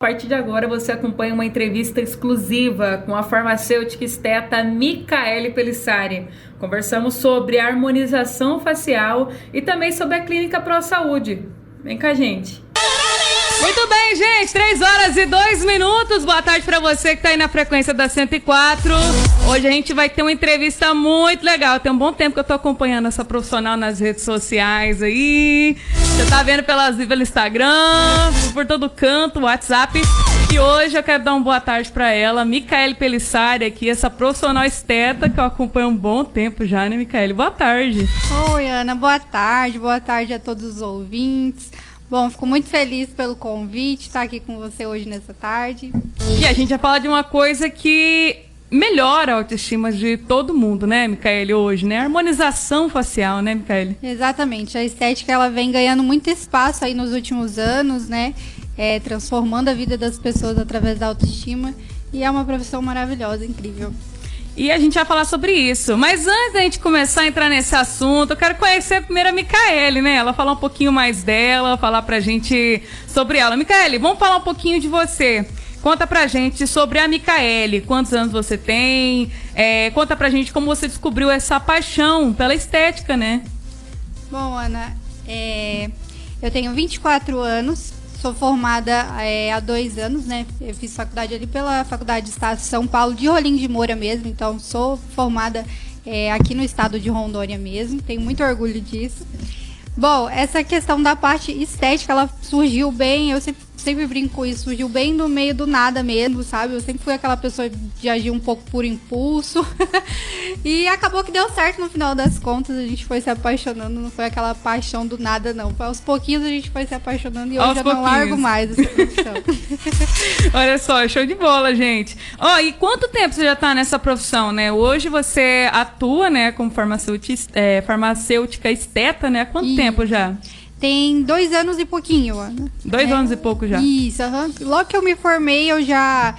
partir de agora você acompanha uma entrevista exclusiva com a farmacêutica esteta Micaele Pelissari. Conversamos sobre a harmonização facial e também sobre a Clínica Pro Saúde. Vem com a gente. Muito bem, gente, 3h02. Boa tarde pra você que tá aí na frequência da 104. Hoje a gente vai ter uma entrevista muito legal. Tem um bom tempo que eu tô acompanhando essa profissional nas redes sociais aí. Você tá vendo pelo Instagram, por todo canto, WhatsApp. E hoje eu quero dar uma boa tarde pra ela, Micaele Pelissari aqui, essa profissional esteta que eu acompanho um bom tempo já, né, Micaele? Boa tarde. Oi, Ana, boa tarde a todos os ouvintes. Bom, fico muito feliz pelo convite, estar aqui com você hoje nessa tarde. E a gente vai falar de uma coisa que melhora a autoestima de todo mundo, né, Micaele, hoje, né? A harmonização facial, né, Micaele? Exatamente, a estética ela vem ganhando muito espaço aí nos últimos anos, né? Transformando a vida das pessoas através da autoestima. E é uma profissão maravilhosa, incrível. E a gente vai falar sobre isso. Mas antes da gente começar a entrar nesse assunto, eu quero conhecer primeiro a Micaele, né? Ela falar um pouquinho mais dela, falar pra gente sobre ela. Micaele, vamos falar um pouquinho de você. Conta pra gente sobre a Micaele. Quantos anos você tem? Conta pra gente como você descobriu essa paixão pela estética, né? Bom, Ana, eu tenho 24 anos. Sou formada há 2 anos, né? Eu fiz faculdade ali pela Faculdade de Estado de São Paulo, de Rolim de Moura mesmo. Então, sou formada aqui no estado de Rondônia mesmo. Tenho muito orgulho disso. Bom, essa questão da parte estética, ela surgiu bem, eu sempre brinco com isso, surgiu bem no meio do nada mesmo, sabe? Eu sempre fui aquela pessoa de agir um pouco por impulso. E acabou que deu certo no final das contas, a gente foi se apaixonando, não foi aquela paixão do nada, não. Aos pouquinhos a gente foi se apaixonando e hoje eu não largo mais essa profissão. Olha só, show de bola, gente. E quanto tempo você já está nessa profissão, né? Hoje você atua, né, como farmacêutica esteta, né? Há quanto tempo já? Tem 2 anos e pouquinho, Ana. 2 anos e pouco já? Isso, logo que eu me formei, eu já,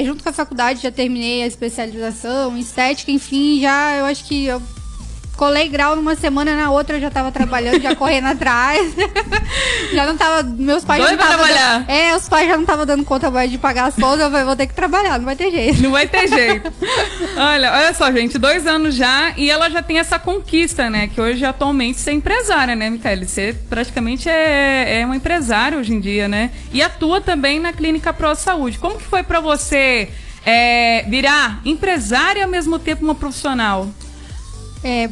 junto com a faculdade, já terminei a especialização em estética, enfim, eu acho que eu colei grau numa semana, na outra eu já tava trabalhando, já correndo atrás. Já não tava, meus pais Doido já não trabalhar. Os pais já não estavam dando conta mais de pagar as contas, eu falei, vou ter que trabalhar, não vai ter jeito. Não vai ter jeito. Olha só, gente, 2 anos já e ela já tem essa conquista, né? Que hoje, atualmente, você é empresária, né, Micaele? Você praticamente é uma empresária hoje em dia, né? E atua também na Clínica Pro Saúde. Como que foi pra você virar empresária e, ao mesmo tempo, uma profissional?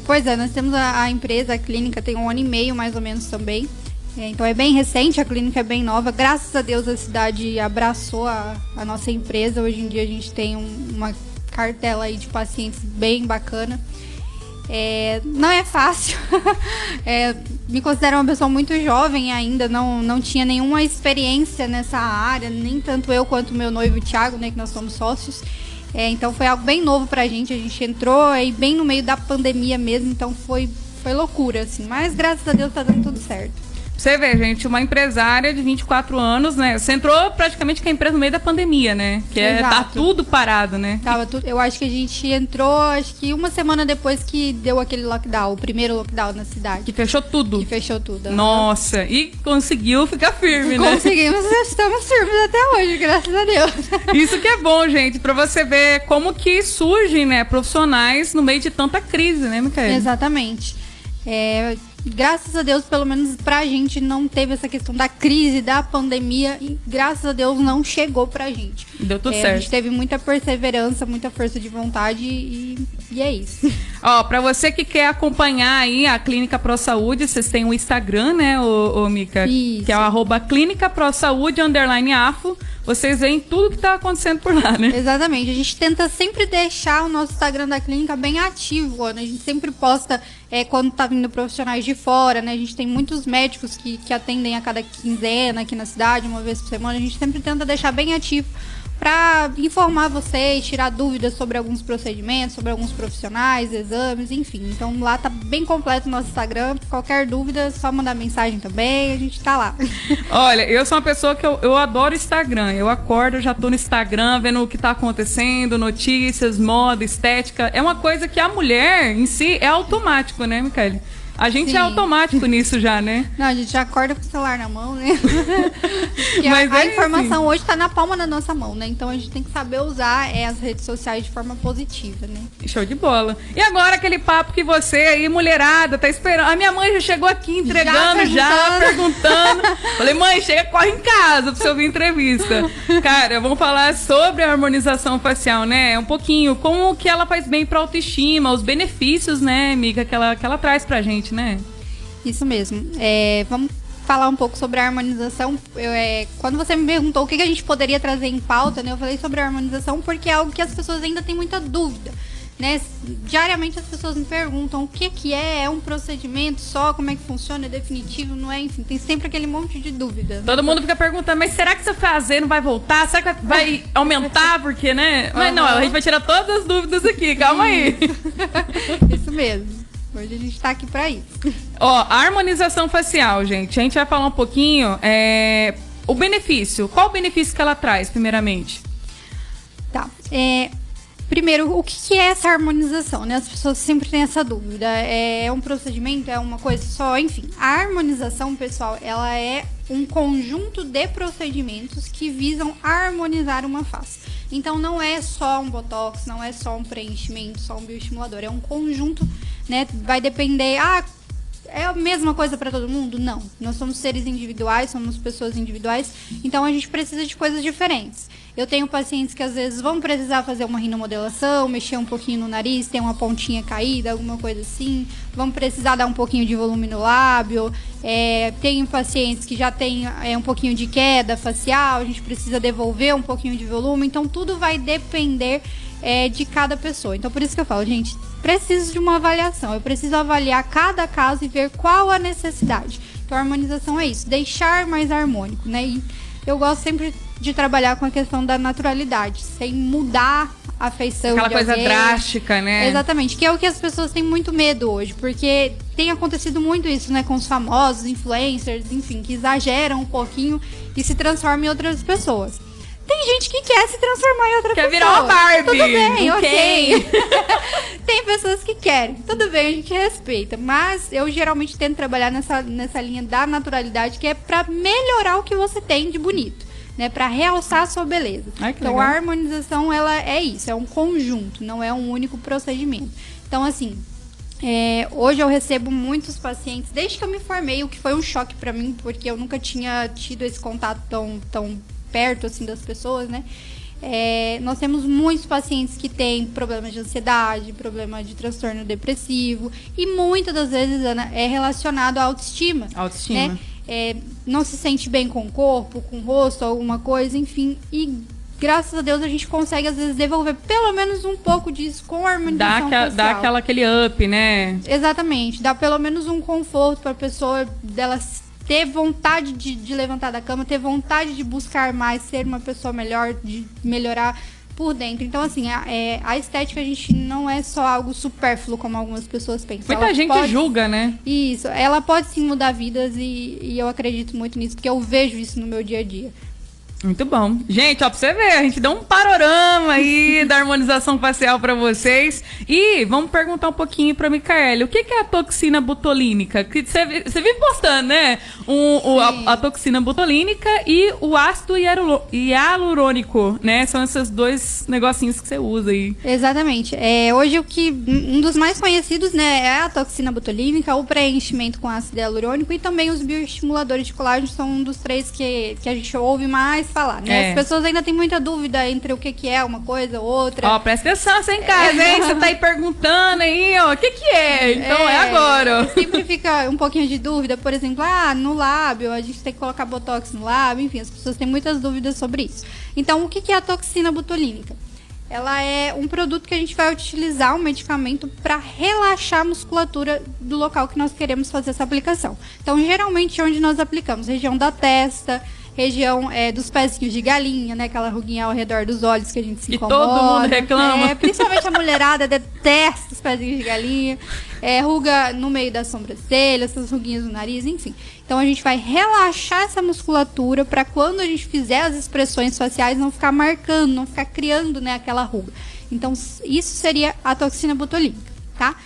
Pois é, nós temos a empresa, a clínica, tem 1 ano e meio mais ou menos também. Então é bem recente, a clínica é bem nova. Graças a Deus a cidade abraçou a nossa empresa. Hoje em dia a gente tem uma cartela aí de pacientes bem bacana. Não é fácil. Me considero uma pessoa muito jovem ainda, não tinha nenhuma experiência nessa área, nem tanto eu quanto meu noivo Thiago, né, que nós somos sócios. Então foi algo bem novo pra gente, a gente entrou aí bem no meio da pandemia mesmo, então foi loucura, assim, mas graças a Deus tá dando tudo certo. Você vê, gente, uma empresária de 24 anos, né? Você entrou praticamente com a empresa no meio da pandemia, né? Que tá tudo parado, né? Tava tudo. Eu acho que a gente entrou, acho que 1 semana depois que deu aquele lockdown, o primeiro lockdown na cidade. Que fechou tudo. Nossa, e conseguiu ficar firme, né? Conseguimos, estamos firmes até hoje, graças a Deus. Isso que é bom, gente, pra você ver como que surgem, né, profissionais no meio de tanta crise, né, Micaele? Exatamente. Graças a Deus, pelo menos pra gente, não teve essa questão da crise, da pandemia, e graças a Deus não chegou pra gente. Deu tudo certo. A gente teve muita perseverança, muita força de vontade e é isso. Pra você que quer acompanhar aí a Clínica Pro Saúde, vocês têm um Instagram, né, Mica? Isso. Que é o @Clínica Pro Saúde _AFO. Vocês veem tudo que tá acontecendo por lá, né? Exatamente. A gente tenta sempre deixar o nosso Instagram da clínica bem ativo, né? A gente sempre posta quando tá vindo profissionais de fora, né? A gente tem muitos médicos que atendem a cada quinzena aqui na cidade, 1 vez por semana. A gente sempre tenta deixar bem ativo para informar vocês, tirar dúvidas sobre alguns procedimentos, sobre alguns profissionais, exames, enfim. Então lá tá bem completo o nosso Instagram. Qualquer dúvida, só mandar mensagem também, a gente tá lá. Olha, eu sou uma pessoa que eu adoro Instagram. Eu acordo, eu já tô no Instagram, vendo o que tá acontecendo, notícias, moda, estética. É uma coisa que a mulher em si é automático, né, Micaele? A gente Sim. é automático nisso já, né? Não, a gente já acorda com o celular na mão, né? Porque Mas a é informação hoje tá na palma da nossa mão, né? Então a gente tem que saber usar as redes sociais de forma positiva, né? Show de bola. E agora aquele papo que você aí, mulherada, tá esperando. A minha mãe já chegou aqui entregando, já perguntando. Falei, mãe, chega, corre em casa pra você ouvir entrevista. Cara, vamos falar sobre a harmonização facial, né? Um pouquinho, como que ela faz bem pra autoestima, os benefícios, né, amiga, que ela traz pra gente, né? Isso mesmo. Vamos falar um pouco sobre a harmonização. Quando você me perguntou o que a gente poderia trazer em pauta, né? Eu falei sobre a harmonização porque é algo que as pessoas ainda têm muita dúvida. Né? Diariamente as pessoas me perguntam o que é um procedimento só, como é que funciona, é definitivo, não é? Enfim, tem sempre aquele monte de dúvida. Todo mundo fica perguntando, mas será que você fazer não vai voltar? Será que vai aumentar? Porque, né? Mas não, a gente vai tirar todas as dúvidas aqui, calma aí. Isso mesmo. Hoje a gente tá aqui pra isso. Ó, a harmonização facial, gente. A gente vai falar um pouquinho, o benefício. Qual o benefício que ela traz, primeiramente? Tá. Primeiro, o que é essa harmonização, né? As pessoas sempre têm essa dúvida. É um procedimento? É uma coisa só? Enfim, a harmonização, pessoal, ela é um conjunto de procedimentos que visam harmonizar uma face. Então, não é só um botox, não é só um preenchimento, só um bioestimulador. É um conjunto, né? Vai depender... é a mesma coisa para todo mundo? Não. Nós somos seres individuais, somos pessoas individuais, então a gente precisa de coisas diferentes. Eu tenho pacientes que às vezes vão precisar fazer uma rinomodelação, mexer um pouquinho no nariz, ter uma pontinha caída, alguma coisa assim. Vão precisar dar um pouquinho de volume no lábio. Tenho pacientes que já tem um pouquinho de queda facial, a gente precisa devolver um pouquinho de volume. Então tudo vai depender de cada pessoa. Então por isso que eu falo, gente, preciso de uma avaliação. Eu preciso avaliar cada caso e ver qual a necessidade. Então a harmonização é isso, deixar mais harmônico, né? E eu gosto sempre de trabalhar com a questão da naturalidade, sem mudar a feição aquela de coisa alguém. drástica, né? Exatamente, que é o que as pessoas têm muito medo hoje, porque tem acontecido muito isso, né, com os famosos, influencers, enfim, que exageram um pouquinho e se transformam em outras pessoas. Tem gente que quer se transformar em outra pessoa. Quer virar uma Barbie. Tudo bem, ok. Ken. Tem pessoas que querem. Tudo bem, a gente respeita. Mas eu geralmente tento trabalhar nessa linha da naturalidade, que é pra melhorar o que você tem de bonito, né? Pra realçar a sua beleza. Ai, que então, legal. a harmonização, ela é isso. É um conjunto, não é um único procedimento. Então, assim... hoje eu recebo muitos pacientes, desde que eu me formei, o que foi um choque pra mim, porque eu nunca tinha tido esse contato tão perto assim das pessoas, né? Nós temos muitos pacientes que têm problemas de ansiedade, problema de transtorno depressivo, e muitas das vezes, Ana, é relacionado à autoestima. Autoestima. Né? Não se sente bem com o corpo, com o rosto, alguma coisa, enfim, e graças a Deus a gente consegue às vezes devolver pelo menos um pouco disso com a harmonização facial. Aquele up, né? Exatamente, dá pelo menos um conforto para a pessoa dela ter vontade de levantar da cama, ter vontade de buscar mais, ser uma pessoa melhor, de melhorar por dentro. Então, assim, a estética, a gente não é só algo supérfluo, como algumas pessoas pensam. Muita gente julga, né? Isso, ela pode sim mudar vidas e eu acredito muito nisso, porque eu vejo isso no meu dia a dia. Muito bom. Gente, ó, pra você ver, a gente deu um panorama aí da harmonização facial pra vocês. E vamos perguntar um pouquinho pra Micaele. O que é a toxina botulínica? Você vive postando, né? A toxina botulínica e o ácido hialurônico, né? São esses dois negocinhos que você usa aí. Exatamente. Hoje um dos mais conhecidos, né, é a toxina botulínica, o preenchimento com ácido hialurônico e também os bioestimuladores de colágeno são um dos três que a gente ouve mais falar, né? As pessoas ainda têm muita dúvida entre o que é uma coisa ou outra. Ó, presta atenção, você em casa, hein? Você tá aí perguntando aí, ó, o que é? Então é agora. Sempre fica um pouquinho de dúvida, por exemplo, no lábio, a gente tem que colocar botox no lábio, enfim, as pessoas têm muitas dúvidas sobre isso. Então, o que é a toxina botulínica? Ela é um produto que a gente vai utilizar, um medicamento, para relaxar a musculatura do local que nós queremos fazer essa aplicação. Então, geralmente, onde nós aplicamos? Região da testa, região dos pezinhos de galinha, né? Aquela ruguinha ao redor dos olhos que a gente se incomoda. E todo mundo reclama. Principalmente a mulherada detesta os pezinhos de galinha. Ruga no meio das sobrancelhas, essas ruguinhas no nariz, enfim. Então a gente vai relaxar essa musculatura para quando a gente fizer as expressões faciais não ficar marcando, não ficar criando, né, aquela ruga. Então isso seria a toxina botulínica, tá?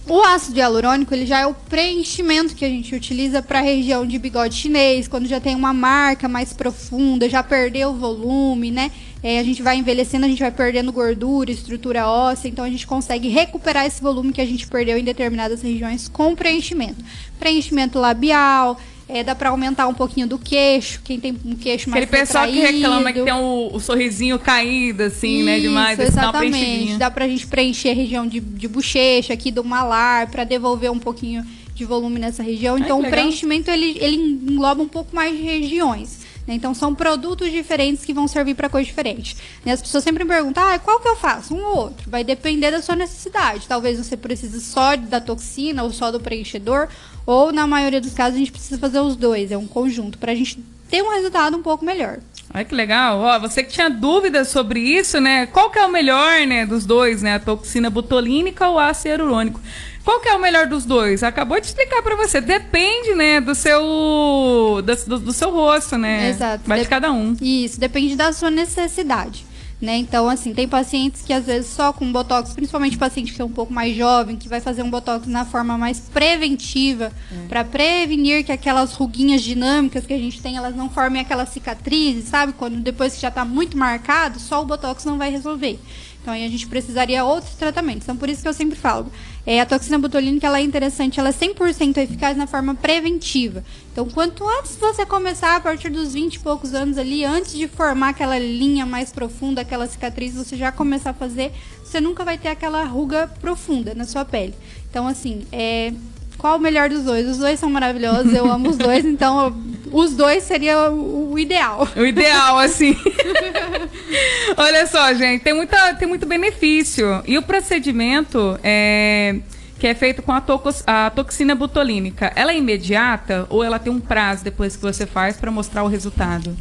O ácido hialurônico, ele já é o preenchimento que a gente utiliza para a região de bigode chinês, quando já tem uma marca mais profunda, já perdeu o volume, né? A gente vai envelhecendo, a gente vai perdendo gordura, estrutura óssea, então a gente consegue recuperar esse volume que a gente perdeu em determinadas regiões com preenchimento. Preenchimento labial, dá para aumentar um pouquinho do queixo, quem tem um queixo mais Aquele pessoal retraído. que reclama que tem o sorrisinho caído, assim, né, demais. Exatamente, dá pra gente preencher a região de bochecha, aqui do malar, para devolver um pouquinho de volume nessa região. Então o preenchimento, ele engloba um pouco mais de regiões. Então, são produtos diferentes que vão servir para coisas diferentes. As pessoas sempre me perguntam, qual que eu faço? Um ou outro. Vai depender da sua necessidade. Talvez você precise só da toxina ou só do preenchedor, ou, na maioria dos casos, a gente precisa fazer os dois. É um conjunto, para a gente ter um resultado um pouco melhor. Ai, que legal. Ó, você que tinha dúvidas sobre isso, né? Qual que é o melhor, né, dos dois, né? A toxina botulínica ou o ácido hialurônico? Qual que é o melhor dos dois? Acabou de explicar para você. Depende, né, do seu rosto, né? Exato. Vai de cada um. Isso, depende da sua necessidade. Né? Então, assim, tem pacientes que às vezes só com botox, principalmente paciente que é um pouco mais jovem, que vai fazer um botox na forma mais preventiva, para prevenir que aquelas ruguinhas dinâmicas que a gente tem, elas não formem aquelas cicatrizes, sabe? Quando depois que já está muito marcado, só o botox não vai resolver. Então, aí a gente precisaria outros tratamentos. Então, por isso que eu sempre falo, a toxina botulínica, ela é interessante, ela é 100% eficaz na forma preventiva. Então, quanto antes você começar, a partir dos 20 e poucos anos ali, antes de formar aquela linha mais profunda, aquela cicatriz, você já começar a fazer, você nunca vai ter aquela ruga profunda na sua pele. Então, assim, qual o melhor dos dois? Os dois são maravilhosos, eu amo os dois, então os dois seria o ideal. O ideal, assim. Olha só, gente, tem muito benefício. E o procedimento que é feito com a toxina botulínica, ela é imediata ou ela tem um prazo depois que você faz para mostrar o resultado?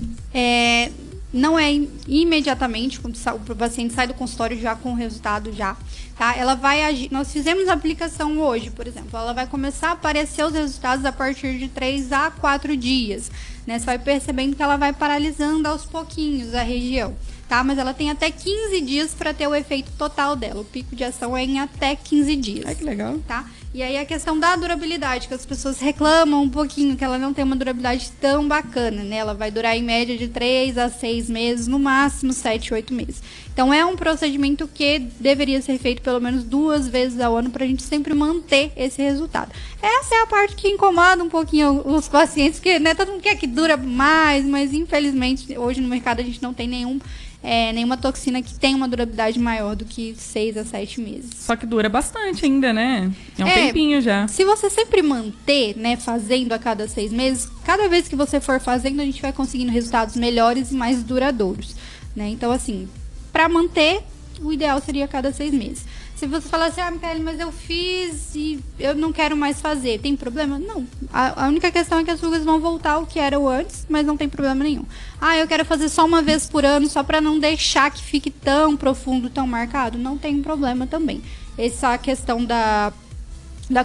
Não é imediatamente, quando o paciente sai do consultório já com o resultado já, tá? Ela vai agir, nós fizemos a aplicação hoje, por exemplo, ela vai começar a aparecer os resultados a partir de 3 a 4 dias, né? Você vai percebendo que ela vai paralisando aos pouquinhos a região, tá? Mas ela tem até 15 dias para ter o efeito total dela, o pico de ação é em até 15 dias. Ai, que legal. Tá? E aí a questão da durabilidade, que as pessoas reclamam um pouquinho, que ela não tem uma durabilidade tão bacana, né? Ela vai durar em média de 3 a 6 meses, no máximo 7, 8 meses. Então é um procedimento que deveria ser feito pelo menos 2 vezes ao ano para a gente sempre manter esse resultado. Essa é a parte que incomoda um pouquinho os pacientes, porque, né, todo mundo quer que dura mais, mas infelizmente hoje no mercado a gente não tem nenhuma toxina que tenha uma durabilidade maior do que 6 a 7 meses. Só que dura bastante ainda, né? É um tempinho já. Se você sempre manter, né, fazendo a cada 6 meses, cada vez que você for fazendo, a gente vai conseguindo resultados melhores e mais duradouros, né? Então, assim, para manter, o ideal seria a cada 6 meses. Se você falar assim, Micaele, mas eu fiz e eu não quero mais fazer, tem problema? Não. A única questão é que as rugas vão voltar ao que eram antes, mas não tem problema nenhum. Eu quero fazer só uma vez por ano, só para não deixar que fique tão profundo, tão marcado? Não tem problema também. Essa questão da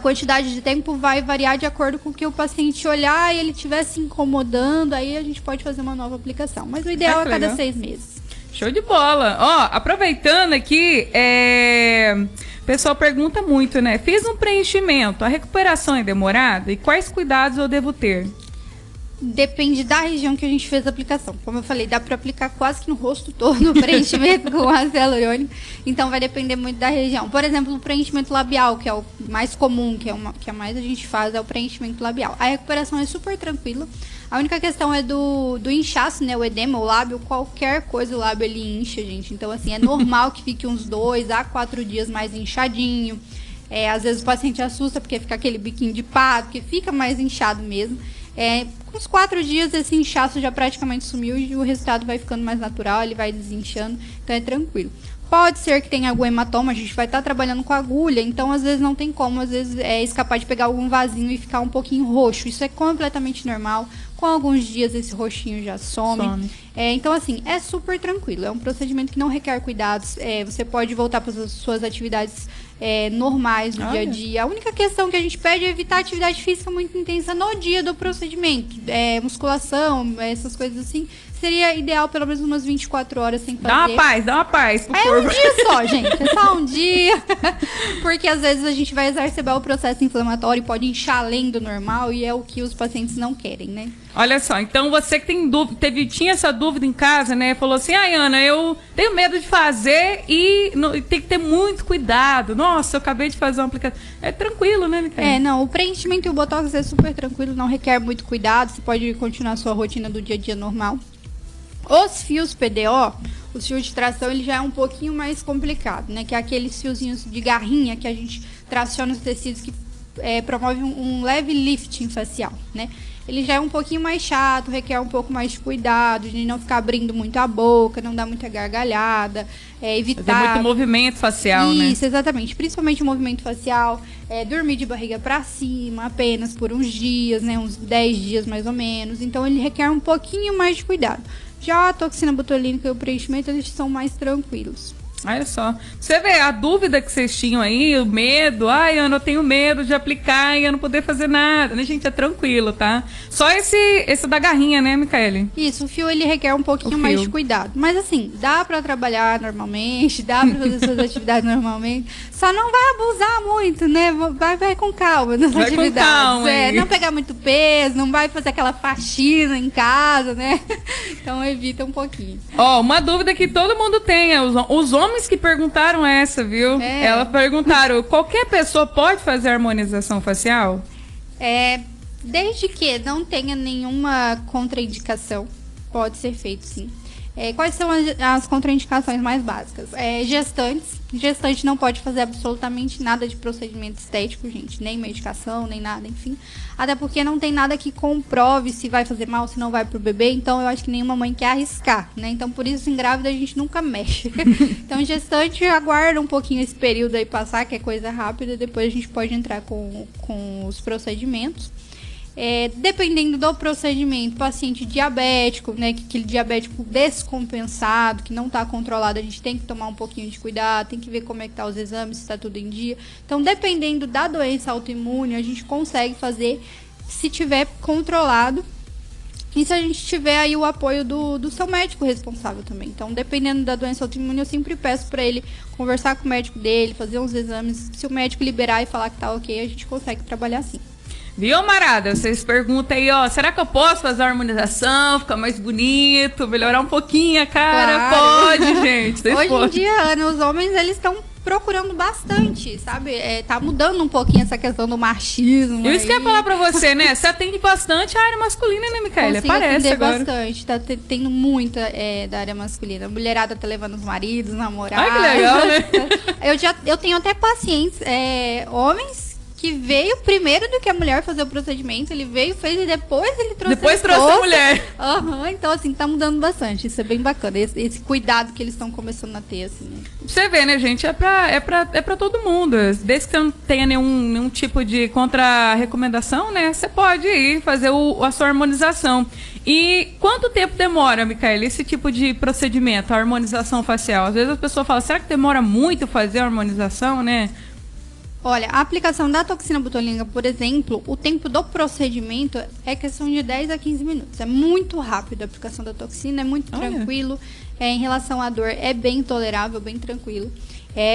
quantidade de tempo vai variar de acordo com o que o paciente olhar e ele estiver se incomodando, aí a gente pode fazer uma nova aplicação. Mas o ideal é cada 6 meses. Show de bola. Ó, aproveitando aqui, o pessoal pergunta muito, né? Fiz um preenchimento, a recuperação é demorada? E quais cuidados eu devo ter? Depende da região que a gente fez a aplicação. Como eu falei, dá para aplicar quase que no rosto todo o preenchimento com ácido hialurônico. Então vai depender muito da região. Por exemplo, o preenchimento labial, que é o mais comum, que a mais a gente faz, é o preenchimento labial. A recuperação é super tranquila. A única questão é do inchaço, né? O edema, o lábio, qualquer coisa, o lábio ele incha, gente. Então, assim, é normal que fique uns 2 a 4 dias mais inchadinho. Às vezes o paciente assusta porque fica aquele biquinho de pato, porque fica mais inchado mesmo. Com uns 4 dias esse inchaço já praticamente sumiu e o resultado vai ficando mais natural, ele vai desinchando, então é tranquilo. Pode ser que tenha algum hematoma, a gente vai estar trabalhando com agulha, então às vezes não tem como, às vezes escapar de pegar algum vasinho e ficar um pouquinho roxo, isso é completamente normal. Com alguns dias esse roxinho já some. Então, assim, é super tranquilo. É um procedimento que não requer cuidados. Você pode voltar para as suas atividades normais do dia a dia. A única questão que a gente pede é evitar atividade física muito intensa no dia do procedimento. Musculação, essas coisas assim. seria ideal pelo menos umas 24 horas sem fazer. Dá uma paz pro É corpo. um dia só, gente. É só um dia. Porque às vezes a gente vai exacerbar o processo inflamatório e pode inchar além do normal e é o que os pacientes não querem, né? Olha só, então você que tem dúvida, tinha essa dúvida em casa, né? Falou assim, ai Ana, eu tenho medo de fazer e tem que ter muito cuidado. Nossa, eu acabei de fazer uma aplicação. É tranquilo, né, Micaela? Não, o preenchimento e o botox é super tranquilo, não requer muito cuidado, você pode continuar a sua rotina do dia a dia normal. Os fios PDO, os fios de tração, ele já é um pouquinho mais complicado, né? Que é aqueles fiozinhos de garrinha que a gente traciona os tecidos que promove um leve lifting facial, né? Ele já é um pouquinho mais chato, requer um pouco mais de cuidado, de não ficar abrindo muito a boca, não dar muita gargalhada, evitar... Fazer muito movimento facial, né? Isso, exatamente. Principalmente o movimento facial, dormir de barriga para cima apenas por uns dias, né? Uns 10 dias mais ou menos. Então, ele requer um pouquinho mais de cuidado. Já a toxina botulínica e o preenchimento, eles são mais tranquilos. Olha só. Você vê a dúvida que vocês tinham aí, o medo. Ai, Ana, eu tenho medo de aplicar e eu não poder fazer nada. Né, gente? É tranquilo, tá? Só esse da garrinha, né, Micaele? Isso, o fio ele requer um pouquinho mais de cuidado. Mas assim, dá pra trabalhar normalmente, dá pra fazer suas atividades normalmente. Só não vai abusar muito, né? Vai com calma nas atividades. Com calma, não pegar muito peso, não vai fazer aquela faxina em casa, né? Então evita um pouquinho. Ó, uma dúvida que todo mundo tem, os homens que perguntaram essa, viu? Elas perguntaram, qualquer pessoa pode fazer harmonização facial? Desde que não tenha nenhuma contraindicação, pode ser feito sim. Quais são as contraindicações mais básicas? Gestante não pode fazer absolutamente nada de procedimento estético, gente. Nem medicação, nem nada, enfim. Até porque não tem nada que comprove se vai fazer mal, se não vai pro bebê. Então, eu acho que nenhuma mãe quer arriscar, né? Então, por isso, em grávida, a gente nunca mexe. Então, gestante, aguarda um pouquinho esse período aí passar, que é coisa rápida. Depois, a gente pode entrar com os procedimentos. Dependendo do procedimento, paciente diabético, né, que aquele diabético descompensado, que não está controlado, a gente tem que tomar um pouquinho de cuidado, tem que ver como é que tá os exames, se está tudo em dia. Então, dependendo da doença autoimune, a gente consegue fazer se tiver controlado e se a gente tiver aí o apoio do seu médico responsável também. Então, dependendo da doença autoimune, eu sempre peço para ele conversar com o médico dele, fazer uns exames. Se o médico liberar e falar que tá ok, a gente consegue trabalhar assim. Viu, Marada? Vocês perguntam aí, ó, será que eu posso fazer a harmonização, ficar mais bonito, melhorar um pouquinho a cara? Claro. Pode, gente. Hoje em dia, Ana, os homens, eles estão procurando bastante, sabe? Tá mudando um pouquinho essa questão do machismo. Eu isso que ia falar pra você, né? Você atende bastante a área masculina, né, Micaela? Parece agora. Bastante. Tá tendo muita da área masculina. A mulherada tá levando os maridos, namorados. Ai, que legal, né? Eu tenho até pacientes, homens, que veio primeiro do que a mulher fazer o procedimento, ele veio, fez e depois ele trouxe a mulher. Então, assim, tá mudando bastante. Isso é bem bacana, esse cuidado que eles estão começando a ter, assim, né? Você vê, né, gente? É pra todo mundo. Desde que você não tenha nenhum tipo de contra-recomendação, né? Você pode ir fazer a sua harmonização. E quanto tempo demora, Micaela, esse tipo de procedimento, a harmonização facial? Às vezes a pessoa fala, será que demora muito fazer a harmonização, né? Olha, a aplicação da toxina botulínica, por exemplo, o tempo do procedimento é questão de 10 a 15 minutos. É muito rápido a aplicação da toxina, é muito tranquilo. Em relação à dor, é bem tolerável, bem tranquilo.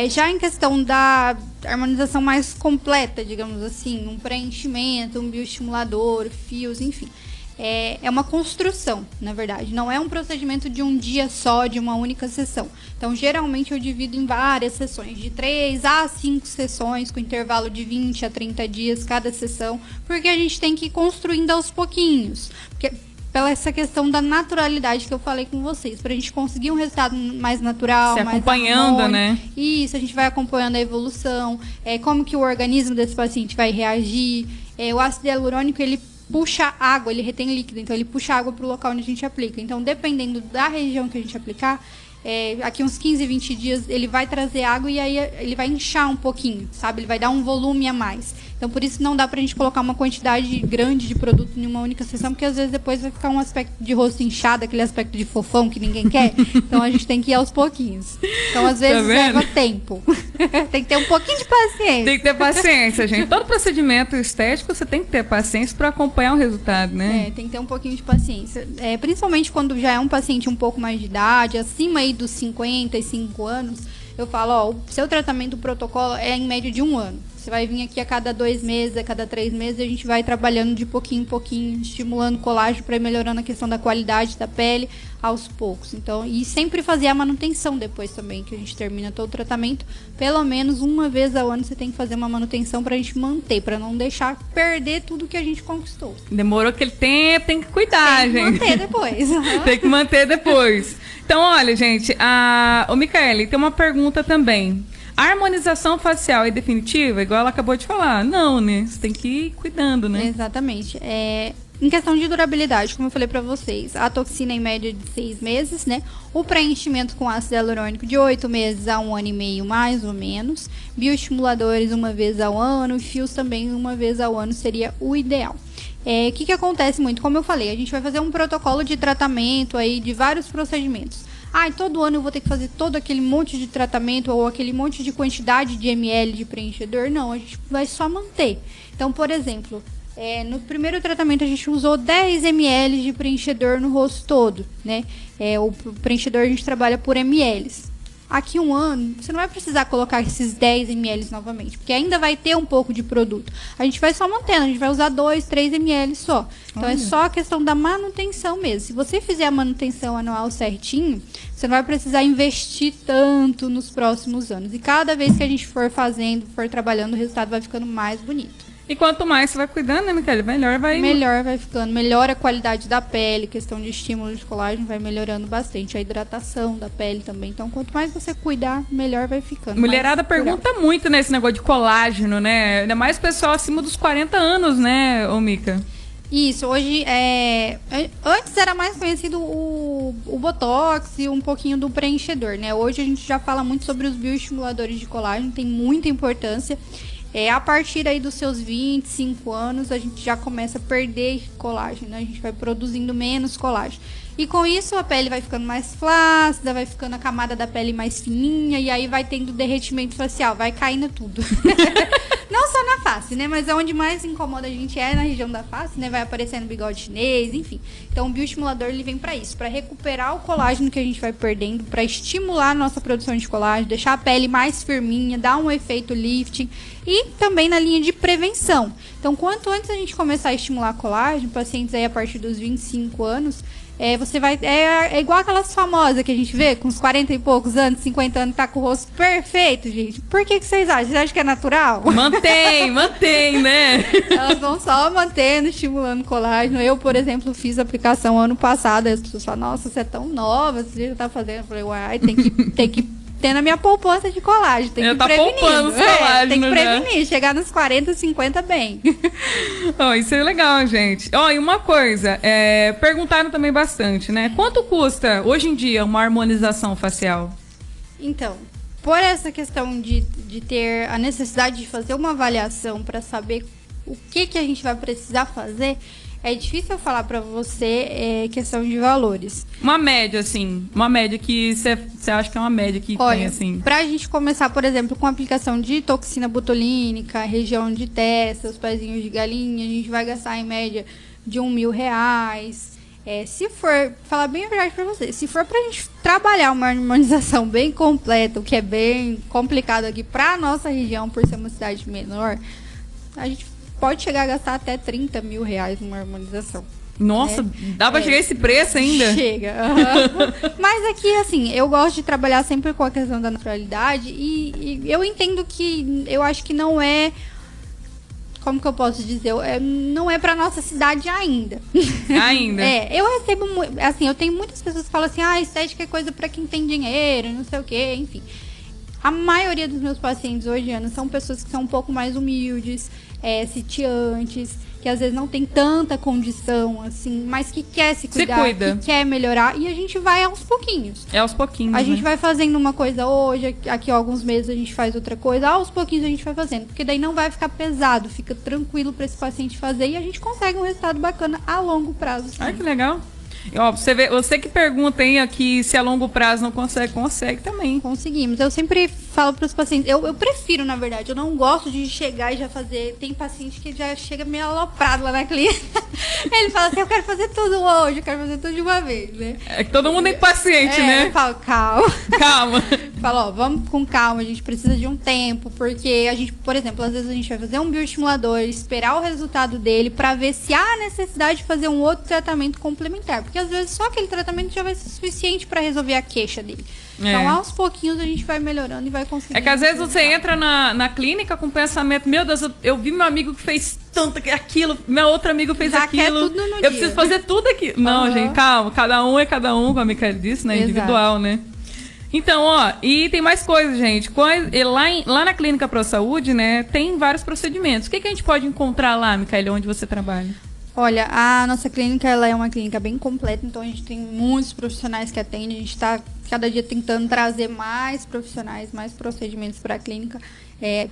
Já em questão da harmonização mais completa, digamos assim, um preenchimento, um bioestimulador, fios, enfim. É uma construção, na verdade. Não é um procedimento de um dia só, de uma única sessão. Então, geralmente, eu divido em várias sessões, de 3 a 5 sessões, com intervalo de 20 a 30 dias cada sessão, porque a gente tem que ir construindo aos pouquinhos. Porque, pela essa questão da naturalidade que eu falei com vocês, para a gente conseguir um resultado mais natural, mais acompanhando, harmônico. né? Isso, a gente vai acompanhando a evolução, como que o organismo desse paciente vai reagir. O ácido hialurônico, ele puxa água, ele retém líquido, então ele puxa água para o local onde a gente aplica. Então, dependendo da região que a gente aplicar, aqui uns 15, 20 dias, ele vai trazer água e aí ele vai inchar um pouquinho, sabe? Ele vai dar um volume a mais. Então, por isso não dá pra gente colocar uma quantidade grande de produto em uma única sessão, porque às vezes depois vai ficar um aspecto de rosto inchado, aquele aspecto de fofão que ninguém quer. Então, a gente tem que ir aos pouquinhos. Então, às vezes leva tempo. Tem que ter um pouquinho de paciência. Tem que ter paciência, gente. Todo procedimento estético você tem que ter paciência para acompanhar o resultado, né? Tem que ter um pouquinho de paciência. Principalmente quando já é um paciente um pouco mais de idade, acima aí dos 55 anos, eu falo, ó, o seu tratamento, o protocolo é em média de 1 ano. Você vai vir aqui a cada 2 meses, a cada 3 meses, a gente vai trabalhando de pouquinho em pouquinho, estimulando o colágeno para ir melhorando a questão da qualidade da pele aos poucos. Então, e sempre fazer a manutenção depois também, que a gente termina todo o tratamento. Pelo menos uma vez ao ano você tem que fazer uma manutenção para a gente manter, para não deixar perder tudo que a gente conquistou. Demorou aquele tempo, tem que cuidar, tem que gente. Manter depois. Tem que manter depois. Então, olha, gente, o Micaele tem uma pergunta também. A harmonização facial é definitiva? Igual ela acabou de falar. Não, né? Você tem que ir cuidando, né? Exatamente. Em questão de durabilidade, como eu falei pra vocês, a toxina em média de 6 meses, né? O preenchimento com ácido hialurônico de 8 meses a 1 ano e meio, mais ou menos. Bioestimuladores uma vez ao ano, fios também uma vez ao ano seria o ideal. O que acontece muito? Como eu falei, a gente vai fazer um protocolo de tratamento aí de vários procedimentos. Todo ano eu vou ter que fazer todo aquele monte de tratamento ou aquele monte de quantidade de ml de preenchedor. Não, a gente vai só manter. Então, por exemplo, no primeiro tratamento a gente usou 10 ml de preenchedor no rosto todo, né? O preenchedor a gente trabalha por ml. Aqui 1 ano, você não vai precisar colocar esses 10 ml novamente, porque ainda vai ter um pouco de produto. A gente vai só mantendo, a gente vai usar 2, 3 ml só. Então, é só a questão da manutenção mesmo. Se você fizer a manutenção anual certinho, você não vai precisar investir tanto nos próximos anos. E cada vez que a gente for fazendo, for trabalhando, o resultado vai ficando mais bonito. E quanto mais você vai cuidando, né, Micaele? Melhor vai ficando. Melhora a qualidade da pele, questão de estímulo de colágeno vai melhorando bastante. A hidratação da pele também. Então, quanto mais você cuidar, melhor vai ficando. Mulherada pergunta muito, né, esse negócio de colágeno, né? Ainda mais pessoal acima dos 40 anos, né, ô Mica? Isso, hoje antes era mais conhecido o Botox e um pouquinho do preenchedor, né? Hoje a gente já fala muito sobre os bioestimuladores de colágeno, tem muita importância. A partir aí dos seus 25 anos, a gente já começa a perder colágeno, né? A gente vai produzindo menos colágeno. E com isso a pele vai ficando mais flácida, vai ficando a camada da pele mais fininha e aí vai tendo derretimento facial, vai caindo tudo. Não só na face, né? Mas onde mais incomoda a gente na região da face, né? Vai aparecendo bigode chinês, enfim. Então o bioestimulador ele vem para isso, para recuperar o colágeno que a gente vai perdendo, para estimular a nossa produção de colágeno, deixar a pele mais firminha, dar um efeito lifting e também na linha de prevenção. Então quanto antes a gente começar a estimular colágeno, pacientes aí a partir dos 25 anos, você vai. É igual aquelas famosas que a gente vê com uns 40 e poucos anos, 50 anos, tá com o rosto perfeito, gente. Por que vocês acham? Vocês acham que é natural? Mantém, né? Elas vão só mantendo, estimulando colágeno. Eu, por exemplo, fiz a aplicação ano passado. As pessoas falam, nossa, você é tão nova, você já tá fazendo. Eu falei, uai, tem que ter na minha poupança de colágeno. Tem que prevenir. Poupando os colágenos, tem que prevenir, chegar nos 40, 50 bem. Isso é legal, gente. E uma coisa, perguntaram também bastante, né? Quanto custa, hoje em dia, uma harmonização facial? Então, por essa questão de ter a necessidade de fazer uma avaliação para saber o que a gente vai precisar fazer, é difícil eu falar pra você questão de valores. Uma média, assim. Uma média que você acha que é uma média que tem, assim. Pra gente começar, por exemplo, com a aplicação de toxina botulínica, região de testa, os pezinhos de galinha, a gente vai gastar em média de R$1.000. Se for, falar bem a verdade pra você, se for pra gente trabalhar uma harmonização bem completa, o que é bem complicado aqui pra nossa região, por ser uma cidade menor, a gente pode chegar a gastar até R$30 mil numa harmonização. Nossa, dá pra chegar a esse preço ainda? Chega. Mas aqui, assim, eu gosto de trabalhar sempre com a questão da naturalidade e eu entendo que eu acho que não é... Como que eu posso dizer? Não é pra nossa cidade ainda. Ainda? Eu recebo... Assim, eu tenho muitas pessoas que falam assim, estética é coisa pra quem tem dinheiro, não sei o quê, enfim. A maioria dos meus pacientes hoje, Ana, são pessoas que são um pouco mais humildes, sitiantes, que às vezes não tem tanta condição, assim, mas que quer se cuidar, que quer melhorar, e a gente vai aos pouquinhos. Aos pouquinhos, a gente vai fazendo uma coisa hoje, aqui a alguns meses a gente faz outra coisa, aos pouquinhos a gente vai fazendo, porque daí não vai ficar pesado, fica tranquilo para esse paciente fazer, e a gente consegue um resultado bacana a longo prazo. Ai, que legal. Você que pergunta aí aqui se a longo prazo não consegue também. Conseguimos. Eu sempre falo para os pacientes, eu prefiro, na verdade, eu não gosto de chegar e já fazer. Tem paciente que já chega meio aloprado lá na clínica. Ele fala assim, eu quero fazer tudo hoje, eu quero fazer tudo de uma vez, né? É que todo mundo é impaciente, né? Eu falo, calma. Calma. Falo, ó, vamos com calma, a gente precisa de um tempo, porque a gente, por exemplo, às vezes a gente vai fazer um bioestimulador, esperar o resultado dele para ver se há necessidade de fazer um outro tratamento complementar, porque às vezes só aquele tratamento já vai ser suficiente para resolver a queixa dele. Então, aos pouquinhos a gente vai melhorando e vai conseguindo. É que às vezes você entra na clínica com o pensamento, meu Deus, eu vi meu amigo que fez tanto aquilo, meu outro amigo fez já aquilo. quer tudo no eu dia. preciso fazer tudo aqui. Não, gente, calma, cada um é cada um, como a Micaele disse, né? Exato. Individual, né? Então, ó, e tem mais coisas, gente. Lá na Clínica Pro Saúde, né, tem vários procedimentos. O que a gente pode encontrar lá, Micaele, onde você trabalha? Olha, a nossa clínica, ela é uma clínica bem completa, então a gente tem muitos profissionais que atendem, a gente está cada dia tentando trazer mais profissionais, mais procedimentos para a clínica,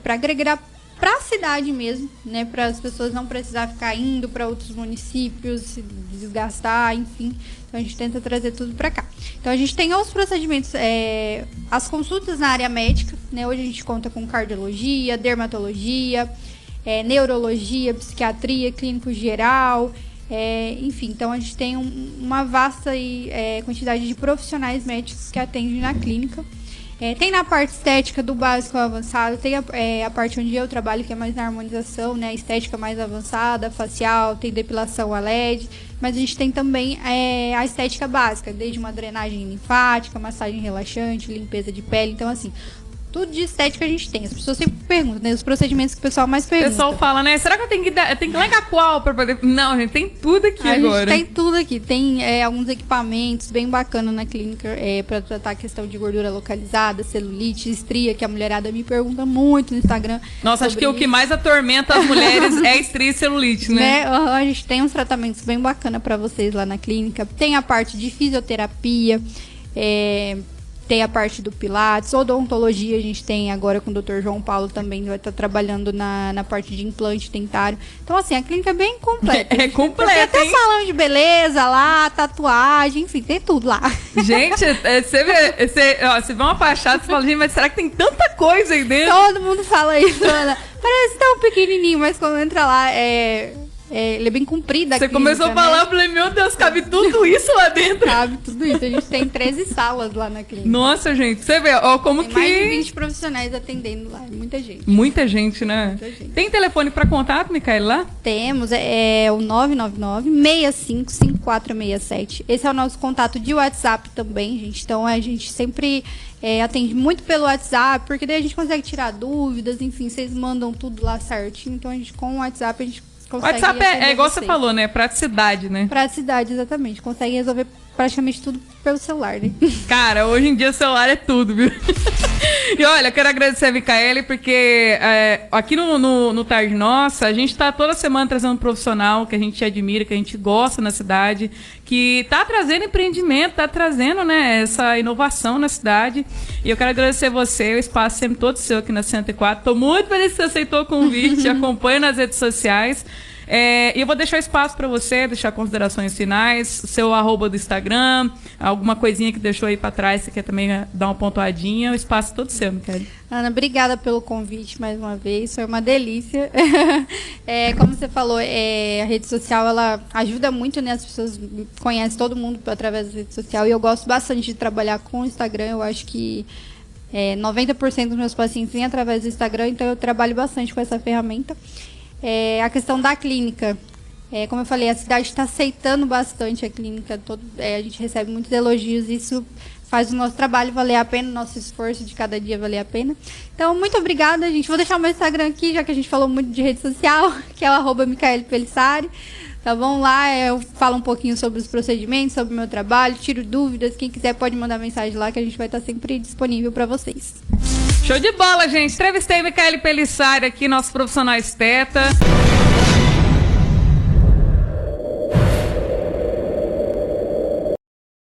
para agregar para a cidade mesmo, né, para as pessoas não precisar ficar indo para outros municípios, se desgastar, enfim. Então a gente tenta trazer tudo para cá. Então a gente tem os procedimentos, as consultas na área médica, né, hoje a gente conta com cardiologia, dermatologia, neurologia, psiquiatria, clínico geral, enfim, então a gente tem uma vasta quantidade de profissionais médicos que atendem na clínica. Tem na parte estética do básico ao avançado, tem a parte onde eu trabalho, que é mais na harmonização, né, estética mais avançada, facial, tem depilação a LED, mas a gente tem também a estética básica, desde uma drenagem linfática, massagem relaxante, limpeza de pele, então assim, tudo de estética a gente tem. As pessoas sempre perguntam, né? Os procedimentos que o pessoal mais pergunta. O pessoal fala, né? Será que eu tenho que largar qual pra poder... Não, gente, tem tudo aqui agora. A gente tem tudo aqui. Tem alguns equipamentos bem bacanas na clínica pra tratar a questão de gordura localizada, celulite, estria, que a mulherada me pergunta muito no Instagram. Nossa, acho que o que mais atormenta as mulheres é estria e celulite, né? A gente tem uns tratamentos bem bacanas pra vocês lá na clínica. Tem a parte de fisioterapia, tem a parte do Pilates, odontologia, a gente tem agora com o Dr. João Paulo também, vai estar trabalhando na parte de implante dentário. Então, assim, a clínica é bem completa. É completa, tem até salão de beleza lá, tatuagem, enfim, tem tudo lá. Gente, você vê uma fachada e fala, gente, mas será que tem tanta coisa aí dentro? Todo mundo fala isso, Ana. Parece tão pequenininho, mas quando entra lá, ele é bem comprido. Você começou a falar, eu falei, meu Deus, cabe tudo isso lá dentro. Cabe tudo isso. A gente tem 13 salas lá na clínica. Nossa, gente, você vê, ó, como tem que... mais de 20 profissionais atendendo lá, muita gente. Muita gente, né? Muita gente. Tem telefone para contato, Micaele, lá? Temos, o 999-655467. Esse é o nosso contato de WhatsApp também, gente. Então, a gente sempre atende muito pelo WhatsApp, porque daí a gente consegue tirar dúvidas, enfim, vocês mandam tudo lá certinho. Então, com o WhatsApp, a gente consegue... WhatsApp é igual você falou, né? Praticidade, né? Praticidade, exatamente. Consegue resolver praticamente tudo pelo celular, né? Cara, hoje em dia o celular é tudo, viu? E olha, eu quero agradecer a Micaele, porque aqui no Tarde Nossa, a gente tá toda semana trazendo um profissional que a gente admira, que a gente gosta na cidade, que tá trazendo empreendimento, tá trazendo, né, essa inovação na cidade. E eu quero agradecer você, o espaço sempre todo seu aqui na 104. Tô muito feliz que você aceitou o convite, acompanha nas redes sociais. E eu vou deixar espaço para você, deixar considerações finais, seu @ do Instagram, alguma coisinha que deixou aí para trás, você quer também dar uma pontuadinha, o espaço é todo seu, Micaele. Ana, obrigada pelo convite mais uma vez, foi uma delícia. Como você falou, a rede social, ela ajuda muito, né? As pessoas conhecem todo mundo através da rede social, e eu gosto bastante de trabalhar com o Instagram. Eu acho que 90% dos meus pacientes vêm através do Instagram, então eu trabalho bastante com essa ferramenta. A questão da clínica, como eu falei, a cidade está aceitando bastante a clínica, a gente recebe muitos elogios, isso faz o nosso trabalho valer a pena, o nosso esforço de cada dia valer a pena. Então, muito obrigada, gente. Vou deixar o meu Instagram aqui, já que a gente falou muito de rede social, que é o @Micaele Pelissari. Tá bom? Lá eu falo um pouquinho sobre os procedimentos, sobre o meu trabalho, tiro dúvidas. Quem quiser pode mandar mensagem lá, que a gente vai estar sempre disponível para vocês. Show de bola, gente. Entrevistei Micaele Pelissari aqui, nosso profissional esteta.